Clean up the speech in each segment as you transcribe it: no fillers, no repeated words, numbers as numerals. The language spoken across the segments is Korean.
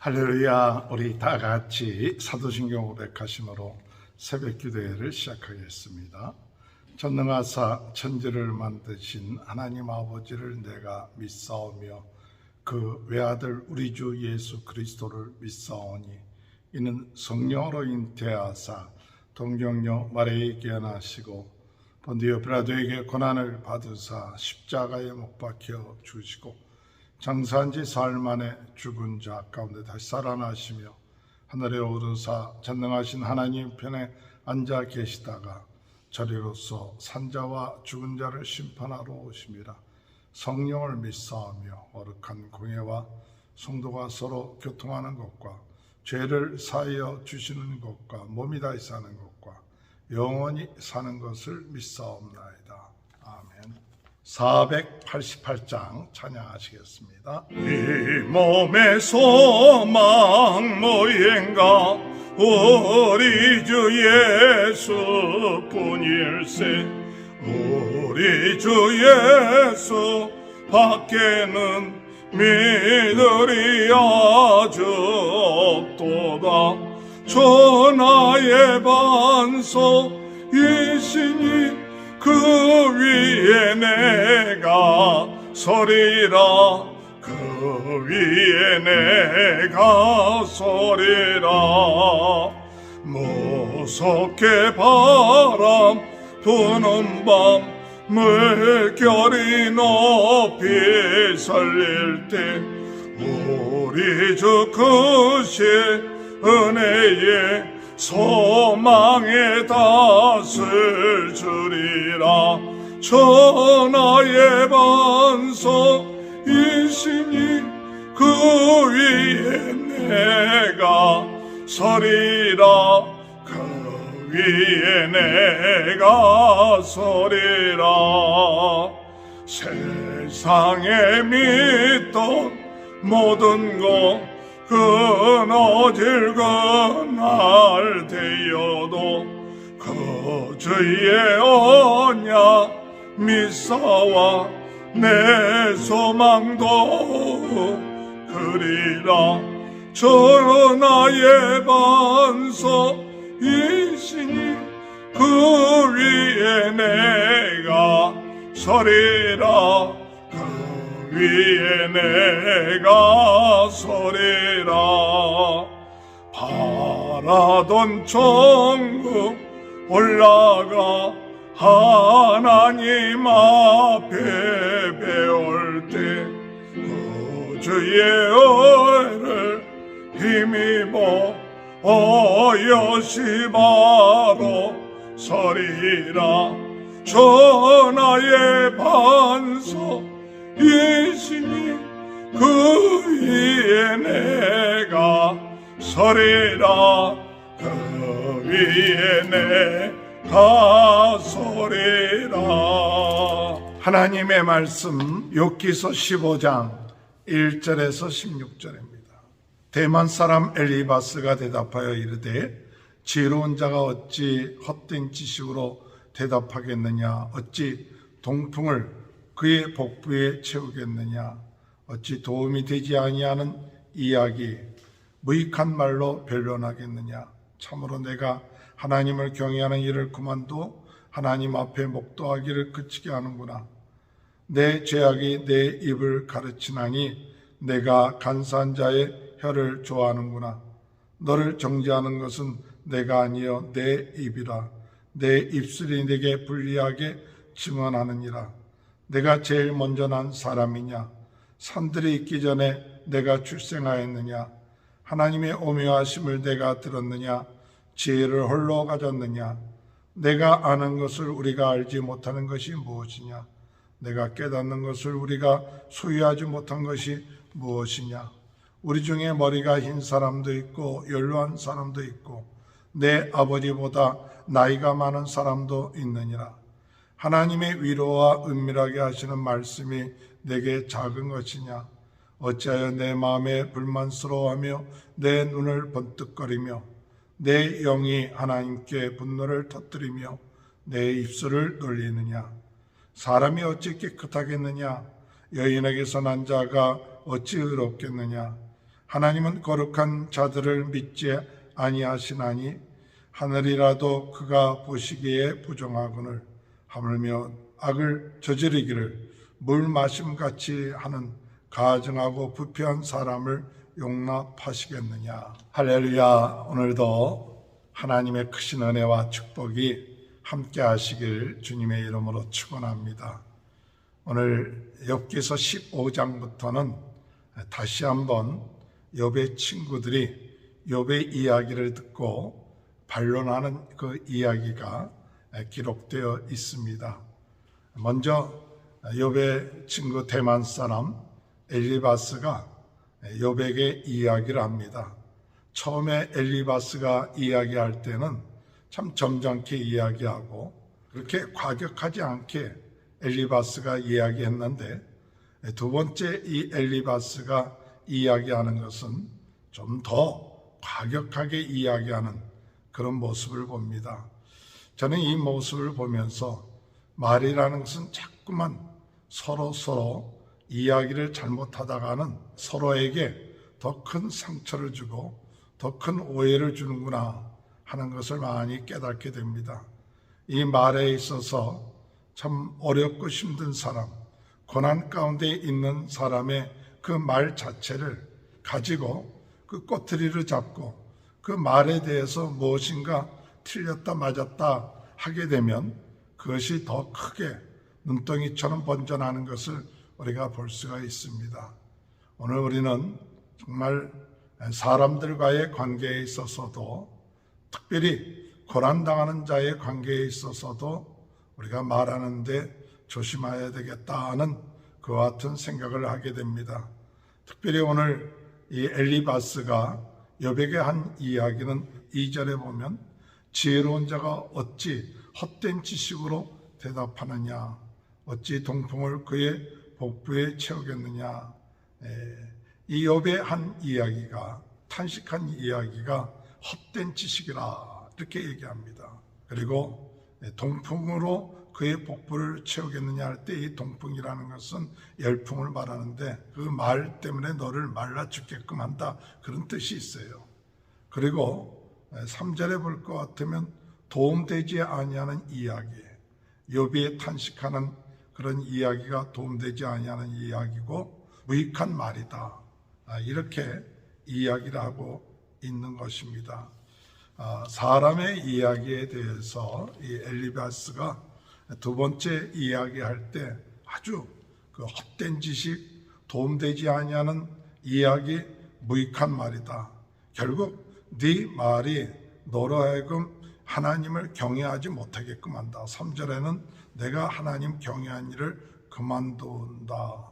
할렐루야. 우리 다 같이 사도신경 500가심으로 새벽 기도회를 시작하겠습니다. 전능하사 천지를 만드신 하나님 아버지를 내가 믿사오며 그 외아들 우리 주 예수 그리스도를 믿사오니 이는 성령으로 잉태하사 동정녀 마리아에 깨어나시고 본디오 빌라도에게 고난을 받으사 십자가에 못 박혀 죽으시고 장사한 지 사흘 만에 죽은 자 가운데 다시 살아나시며 하늘에 오르사 전능하신 하나님 편에 앉아 계시다가 저리로서 산자와 죽은 자를 심판하러 오심이라. 성령을 믿사오며 거룩한 공예와 성도가 서로 교통하는 것과 죄를 사하여 주시는 것과 몸이 다시 사는 것과 영원히 사는 것을 믿사옵나이다. 아멘. 488장 찬양하시겠습니다. 이 몸의 소망 무인가 우리 주 예수뿐일세. 우리 주 예수 밖에는 믿으리 아주 없도다. 천하의 반석이시니 그 위에 내가 서리라. 그 위에 내가 서리라. 무섭게 바람 부는 밤 물결이 높이 설릴 때 우리 주 크신 은혜에 소망의 닷을 주리라. 천하의 반석이시니 그 위에 내가 서리라. 그 위에 내가 서리라. 세상에 믿던 모든 것 끊어질 그날 되어도 그 주의 언약 믿사와 내 소망도 그리라. 천하의 반석이시니 그 위에 내가 서리라. 그 위에 내가 서리라. 바라던 천국 올라가 하나님 앞에 배울 때 그 주의 은혜를 힘입어 어여시 바로 서리라. 천하의 반석 이시니 그 위에 내가 서리라. 그 위에 내가 서리라. 하나님의 말씀 욥기서 15장 1절에서 16절입니다. 대만 사람 엘리바스가 대답하여 이르되 지혜로운 자가 어찌 헛된 지식으로 대답하겠느냐. 어찌 동풍을 그의 복부에 채우겠느냐. 어찌 도움이 되지 아니하는 이야기 무익한 말로 변론하겠느냐. 참으로 내가 하나님을 경외하는 일을 그만둬 하나님 앞에 목도하기를 그치게 하는구나. 내 죄악이 내 입을 가르치나니 내가 간사한 자의 혀를 좋아하는구나. 너를 정죄하는 것은 내가 아니여 내 입이라. 내 입술이 내게 불리하게 증언하느니라. 내가 제일 먼저 난 사람이냐. 산들이 있기 전에 내가 출생하였느냐. 하나님의 오묘하심을 내가 들었느냐. 지혜를 홀로 가졌느냐. 내가 아는 것을 우리가 알지 못하는 것이 무엇이냐. 내가 깨닫는 것을 우리가 소유하지 못한 것이 무엇이냐. 우리 중에 머리가 흰 사람도 있고 연로한 사람도 있고 내 아버지보다 나이가 많은 사람도 있느니라. 하나님의 위로와 은밀하게 하시는 말씀이 내게 작은 것이냐. 어찌하여 내 마음에 불만스러워하며 내 눈을 번뜩거리며 내 영이 하나님께 분노를 터뜨리며 내 입술을 놀리느냐. 사람이 어찌 깨끗하겠느냐. 여인에게서 난 자가 어찌 의롭겠느냐. 하나님은 거룩한 자들을 믿지 아니하시나니 하늘이라도 그가 보시기에 부정하거늘 하물며 악을 저지르기를 물 마심같이 하는 가증하고 부패한 사람을 용납하시겠느냐. 할렐루야. 오늘도 하나님의 크신 은혜와 축복이 함께 하시길 주님의 이름으로 축원합니다. 오늘 욥기서 15장부터는 다시 한번 욥의 친구들이 욥의 이야기를 듣고 반론하는 그 이야기가 기록되어 있습니다. 먼저 욥의 친구 대만 사람 엘리바스가 욥에게 이야기를 합니다. 처음에 엘리바스가 이야기할 때는 참 점잖게 이야기하고 그렇게 과격하지 않게 엘리바스가 이야기했는데 두 번째 이 엘리바스가 이야기하는 것은 좀 더 과격하게 이야기하는 그런 모습을 봅니다. 저는 이 모습을 보면서 말이라는 것은 자꾸만 서로 이야기를 잘못하다가는 서로에게 더 큰 상처를 주고 더 큰 오해를 주는구나 하는 것을 많이 깨닫게 됩니다. 이 말에 있어서 참 어렵고 힘든 사람, 고난 가운데 있는 사람의 그 말 자체를 가지고 그 꼬투리를 잡고 그 말에 대해서 무엇인가 틀렸다 맞았다 하게 되면 그것이 더 크게 눈덩이처럼 번져나는 것을 우리가 볼 수가 있습니다. 오늘 우리는 정말 사람들과의 관계에 있어서도 특별히 고난당하는 자의 관계에 있어서도 우리가 말하는데 조심해야 되겠다는 그와 같은 생각을 하게 됩니다. 특별히 오늘 이 엘리바스가 욥에게 한 이야기는 2절에 보면 지혜로운 자가 어찌 헛된 지식으로 대답하느냐, 어찌 동풍을 그의 복부에 채우겠느냐. 이 욥의 한 이야기가, 탄식한 이야기가 헛된 지식이라 이렇게 얘기합니다. 그리고 동풍으로 그의 복부를 채우겠느냐 할 때 이 동풍이라는 것은 열풍을 말하는데 그 말 때문에 너를 말라 죽게끔 한다, 그런 뜻이 있어요. 그리고 3절에 볼 것 같으면 도움되지 아니하는 이야기, 욥이 탄식하는 그런 이야기가 도움되지 아니하는 이야기고 무익한 말이다, 이렇게 이야기를 하고 있는 것입니다. 사람의 이야기에 대해서 이 엘리바스가 두 번째 이야기할 때 아주 그 헛된 지식, 도움되지 아니하는 이야기, 무익한 말이다. 결국 네 말이 너로 하여금 하나님을 경외하지 못하게끔 한다. 3절에는 내가 하나님 경외한 일을 그만둔다.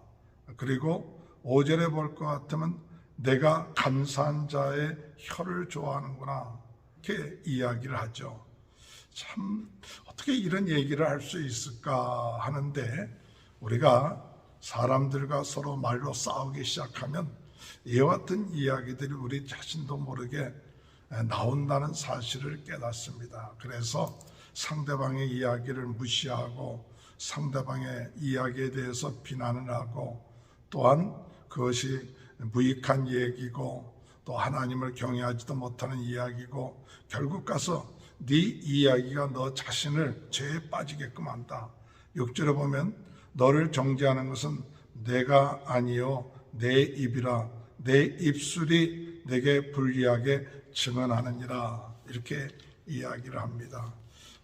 그리고 5절에 볼 것 같으면 내가 감사한 자의 혀를 좋아하는구나, 이렇게 이야기를 하죠. 참 어떻게 이런 얘기를 할 수 있을까 하는데, 우리가 사람들과 서로 말로 싸우기 시작하면 이와 같은 이야기들이 우리 자신도 모르게 나온다는 사실을 깨닫습니다. 그래서 상대방의 이야기를 무시하고 상대방의 이야기에 대해서 비난을 하고, 또한 그것이 무익한 얘기고 또 하나님을 경외하지도 못하는 이야기고 결국 가서 네 이야기가 너 자신을 죄에 빠지게끔 한다. 6절에 보면 너를 정죄하는 것은 내가 아니요 내 입이라, 내 입술이 내게 불리하게 증언하느니라, 이렇게 이야기를 합니다.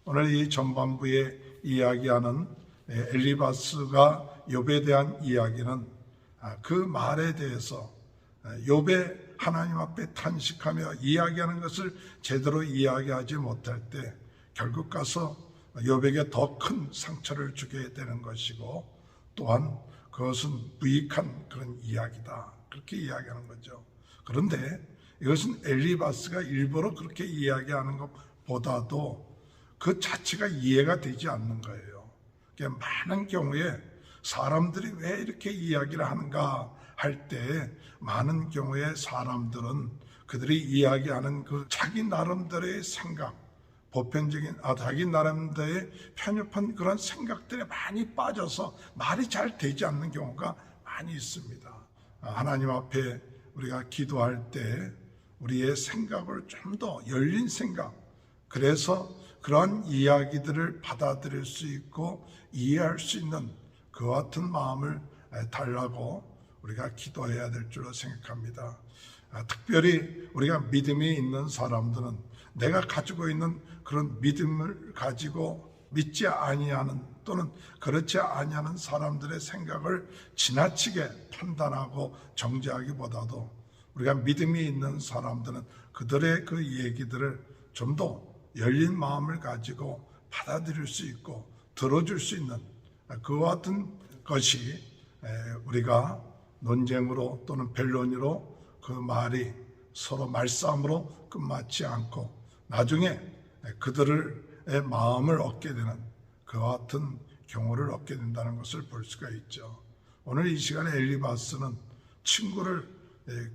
오늘 이 전반부에 이야기하는 엘리바스가 욥에 대한 이야기는 그 말에 대해서 욥의 하나님 앞에 탄식하며 이야기하는 것을 제대로 이야기하지 못할 때 결국 가서 욥에게 더 큰 상처를 주게 되는 것이고, 또한 그것은 무익한 그런 이야기다, 그렇게 이야기하는 거죠. 그런데 이것은 엘리바스가 일부러 그렇게 이야기하는 것보다도 그 자체가 이해가 되지 않는 거예요. 많은 경우에 사람들이 왜 이렇게 이야기를 하는가 할 때 많은 경우에 사람들은 그들이 이야기하는 그 자기 나름대로의 생각, 보편적인 자기 나름대로의 편협한 그런 생각들에 많이 빠져서 말이 잘 되지 않는 경우가 많이 있습니다. 하나님 앞에 우리가 기도할 때 우리의 생각을 좀 더 열린 생각, 그래서 그러한 이야기들을 받아들일 수 있고 이해할 수 있는 그 같은 마음을 달라고 우리가 기도해야 될 줄로 생각합니다. 특별히 우리가 믿음이 있는 사람들은 내가 가지고 있는 그런 믿음을 가지고 믿지 아니하는 또는 그렇지 아니하는 사람들의 생각을 지나치게 판단하고 정죄하기보다도 우리가 믿음이 있는 사람들은 그들의 그 얘기들을 좀 더 열린 마음을 가지고 받아들일 수 있고 들어줄 수 있는 그와 같은 것이 우리가 논쟁으로 또는 변론으로 그 말이 서로 말싸움으로 끝마지 않고 나중에 그들의 마음을 얻게 되는 그와 같은 경우를 얻게 된다는 것을 볼 수가 있죠. 오늘 이 시간에 엘리바스는 친구를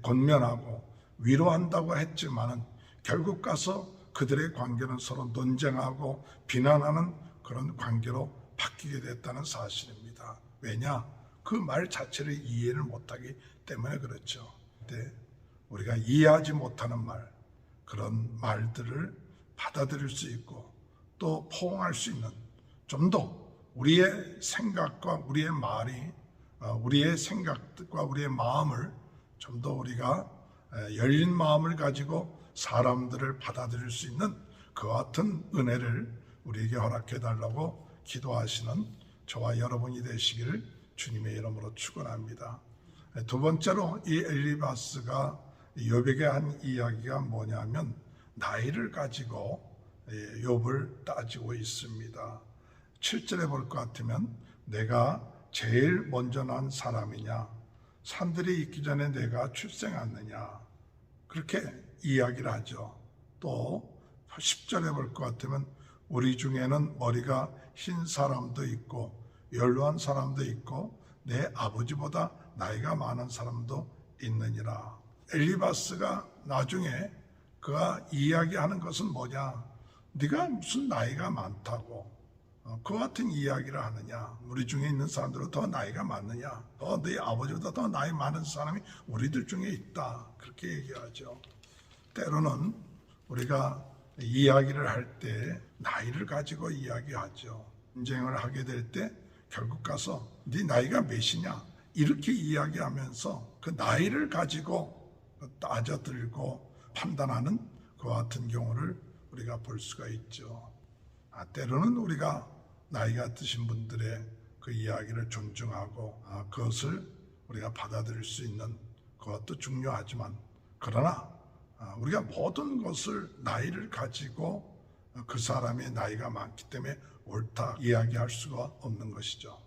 권면하고 위로한다고 했지만은 결국 가서 그들의 관계는 서로 논쟁하고 비난하는 그런 관계로 바뀌게 됐다는 사실입니다. 왜냐? 그 말 자체를 이해를 못하기 때문에 그렇죠. 근데 우리가 이해하지 못하는 말, 그런 말들을 받아들일 수 있고 또 포용할 수 있는 좀 더 우리의 생각과 우리의 말이 우리의 생각과 우리의 마음을 좀 더 우리가 열린 마음을 가지고 사람들을 받아들일 수 있는 그 같은 은혜를 우리에게 허락해 달라고 기도하시는 저와 여러분이 되시기를 주님의 이름으로 축원합니다. 두 번째로 이 엘리바스가 욥에게 한 이야기가 뭐냐면 나이를 가지고 욥을 따지고 있습니다. 7절에 볼 것 같으면 내가 제일 먼저 난 사람이냐, 산들이 있기 전에 내가 출생했느냐, 그렇게 이야기를 하죠. 또 10절에 볼 것 같으면 우리 중에는 머리가 흰 사람도 있고 연로한 사람도 있고 내 아버지보다 나이가 많은 사람도 있느니라. 엘리바스가 나중에 그가 이야기하는 것은 뭐냐, 네가 무슨 나이가 많다고 그 같은 이야기를 하느냐, 우리 중에 있는 사람들은 더 나이가 많느냐, 네 아버지보다 더 나이 많은 사람이 우리들 중에 있다, 그렇게 얘기하죠. 때로는 우리가 이야기를 할 때 나이를 가지고 이야기하죠. 전쟁을 하게 될 때 결국 가서 네 나이가 몇이냐 이렇게 이야기하면서 그 나이를 가지고 따져들고 판단하는 그와 같은 경우를 우리가 볼 수가 있죠. 때로는 우리가 나이가 드신 분들의 그 이야기를 존중하고 그것을 우리가 받아들일 수 있는 그것도 중요하지만, 그러나 우리가 모든 것을 나이를 가지고 그 사람의 나이가 많기 때문에 옳다 이야기할 수가 없는 것이죠.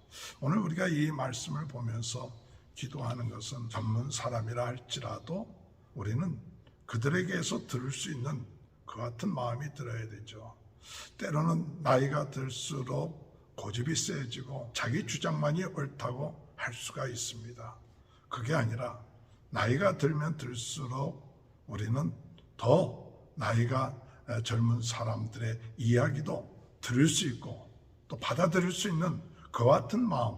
오늘 우리가 이 말씀을 보면서 기도하는 것은 전문 사람이라 할지라도 우리는 그들에게서 들을 수 있는 그 같은 마음이 들어야 되죠. 때로는 나이가 들수록 고집이 세지고 자기 주장만이 옳다고 할 수가 있습니다. 그게 아니라 나이가 들면 들수록 우리는 더 나이가 젊은 사람들의 이야기도 들을 수 있고 또 받아들일 수 있는 그 같은 마음,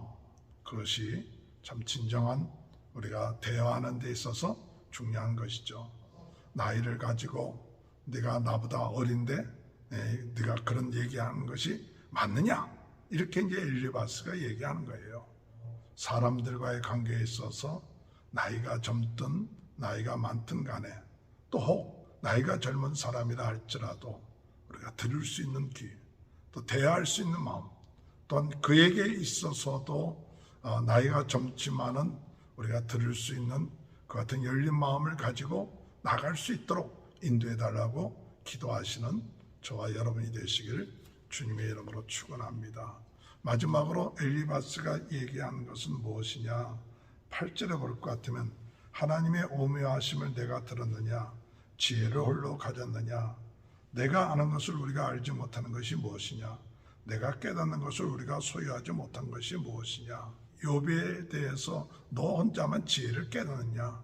그것이 참 진정한 우리가 대화하는 데 있어서 중요한 것이죠. 나이를 가지고 네가 나보다 어린데 네가 그런 얘기하는 것이 맞느냐, 이렇게 이제 엘리바스가 얘기하는 거예요. 사람들과의 관계에 있어서 나이가 젊든 나이가 많든 간에 또 혹 나이가 젊은 사람이라 할지라도 우리가 들을 수 있는 귀, 또 대화할 수 있는 마음, 또한 그에게 있어서도 나이가 젊지만은 우리가 들을 수 있는 그 같은 열린 마음을 가지고 나갈 수 있도록 인도해 달라고 기도하시는 저와 여러분이 되시기를 주님의 이름으로 축원합니다. 마지막으로 엘리바스가 얘기하는 것은 무엇이냐, 8절에 볼 것 같으면 하나님의 오묘하심을 내가 들었느냐, 지혜를 홀로 가졌느냐, 내가 아는 것을 우리가 알지 못하는 것이 무엇이냐, 내가 깨닫는 것을 우리가 소유하지 못한 것이 무엇이냐, 욥에 대해서 너 혼자만 지혜를 깨닫느냐,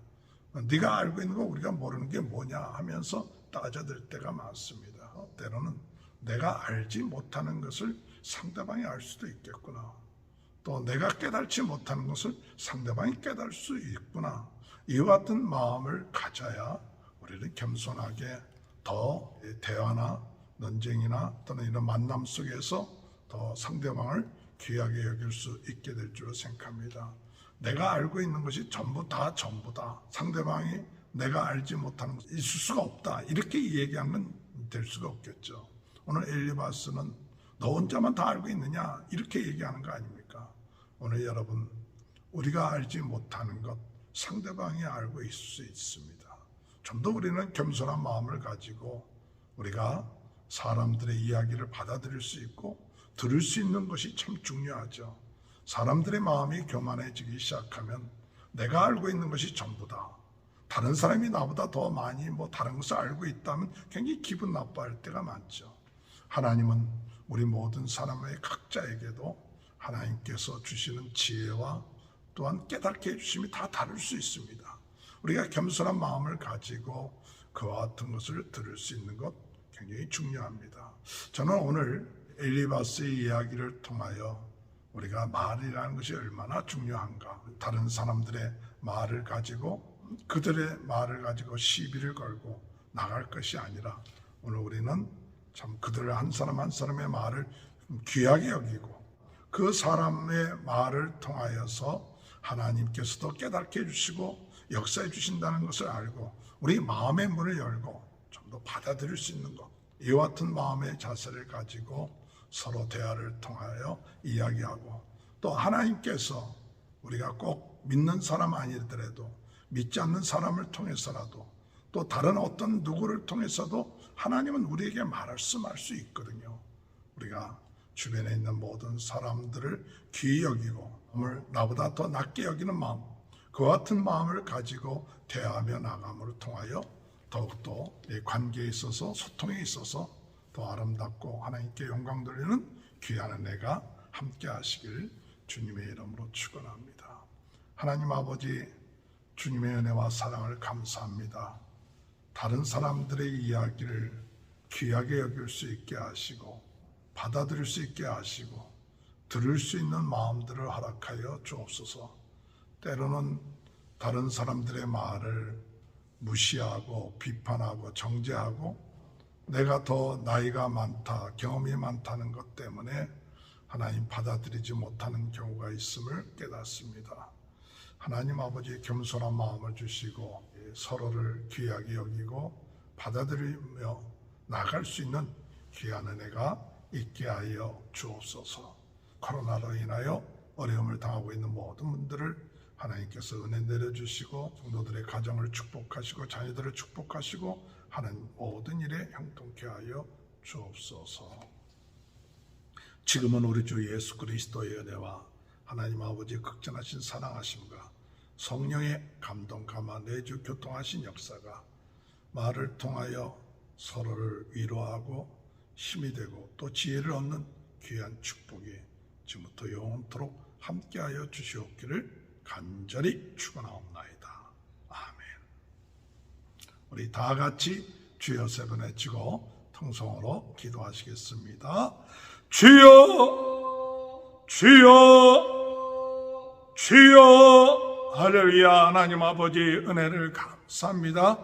네가 알고 있는 거 우리가 모르는 게 뭐냐 하면서 따져들 때가 많습니다. 때로는 내가 알지 못하는 것을 상대방이 알 수도 있겠구나, 또 내가 깨달지 못하는 것을 상대방이 깨달을 수 있구나, 이와 같은 마음을 가져야 우리는 겸손하게 더 대화나 논쟁이나 또는 이런 만남 속에서 더 상대방을 귀하게 여길 수 있게 될 줄로 생각합니다. 내가 알고 있는 것이 전부다. 상대방이 내가 알지 못하는 것이 있을 수가 없다. 이렇게 얘기하면 될 수가 없겠죠. 오늘 엘리바스는 너 혼자만 다 알고 있느냐? 이렇게 얘기하는 거 아닙니까? 오늘 여러분, 우리가 알지 못하는 것 상대방이 알고 있을 수 있습니다. 좀 더 우리는 겸손한 마음을 가지고 우리가 사람들의 이야기를 받아들일 수 있고 들을 수 있는 것이 참 중요하죠. 사람들의 마음이 교만해지기 시작하면 내가 알고 있는 것이 전부다. 다른 사람이 나보다 더 많이 다른 것을 알고 있다면 굉장히 기분 나빠할 때가 많죠. 하나님은 우리 모든 사람의 각자에게도 하나님께서 주시는 지혜와 또한 깨닫게 해주심이 다 다를 수 있습니다. 우리가 겸손한 마음을 가지고 그와 같은 것을 들을 수 있는 것 굉장히 중요합니다. 저는 오늘 엘리바스의 이야기를 통하여 우리가 말이라는 것이 얼마나 중요한가, 다른 사람들의 말을 가지고 그들의 말을 가지고 시비를 걸고 나갈 것이 아니라 오늘 우리는 참 그들 한 사람 한 사람의 말을 귀하게 여기고 그 사람의 말을 통하여서 하나님께서도 깨닫게 해주시고 역사해 주신다는 것을 알고 우리 마음의 문을 열고 좀 더 받아들일 수 있는 것, 이와 같은 마음의 자세를 가지고 서로 대화를 통하여 이야기하고 또 하나님께서 우리가 꼭 믿는 사람 아니더라도 믿지 않는 사람을 통해서라도 또 다른 어떤 누구를 통해서도 하나님은 우리에게 말씀할 수 있거든요. 우리가 주변에 있는 모든 사람들을 귀히 여기고 나보다 더 낮게 여기는 마음, 그와 같은 마음을 가지고 대하며 나감을 통하여 더욱더 관계에 있어서 소통에 있어서 더 아름답고 하나님께 영광 돌리는 귀한 은혜가 함께 하시길 주님의 이름으로 축원합니다. 하나님 아버지, 주님의 은혜와 사랑을 감사합니다. 다른 사람들의 이야기를 귀하게 여길 수 있게 하시고 받아들일 수 있게 하시고 들을 수 있는 마음들을 허락하여 주옵소서. 때로는 다른 사람들의 말을 무시하고 비판하고 정죄하고 내가 더 나이가 많다, 경험이 많다는 것 때문에 하나님 받아들이지 못하는 경우가 있음을 깨닫습니다. 하나님 아버지, 겸손한 마음을 주시고 서로를 귀하게 여기고 받아들이며 나갈 수 있는 귀한 은혜가 있게 하여 주옵소서. 코로나로 인하여 어려움을 당하고 있는 모든 분들을 하나님께서 은혜 내려주시고 성도들의 가정을 축복하시고 자녀들을 축복하시고 하는 모든 일에 형통케 하여 주옵소서. 지금은 우리 주 예수 그리스도의 은혜와 하나님 아버지의 극진하신 사랑하심과 성령의 감동 감화 내주 교통하신 역사가 말을 통하여 서로를 위로하고 힘이 되고 또 지혜를 얻는 귀한 축복이 지금부터 영원토록 함께하여 주시옵기를 간절히 축원하옵나이다. 아멘. 우리 다 같이 주여 세 번 외치고 통성으로 기도하시겠습니다. 주여, 주여, 주여. 할렐루야. 하나님 아버지 은혜를 감사합니다.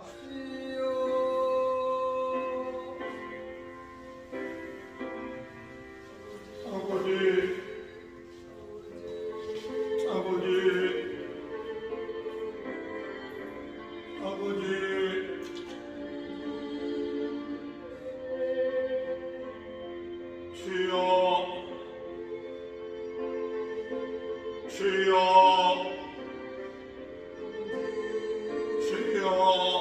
주여, 주여,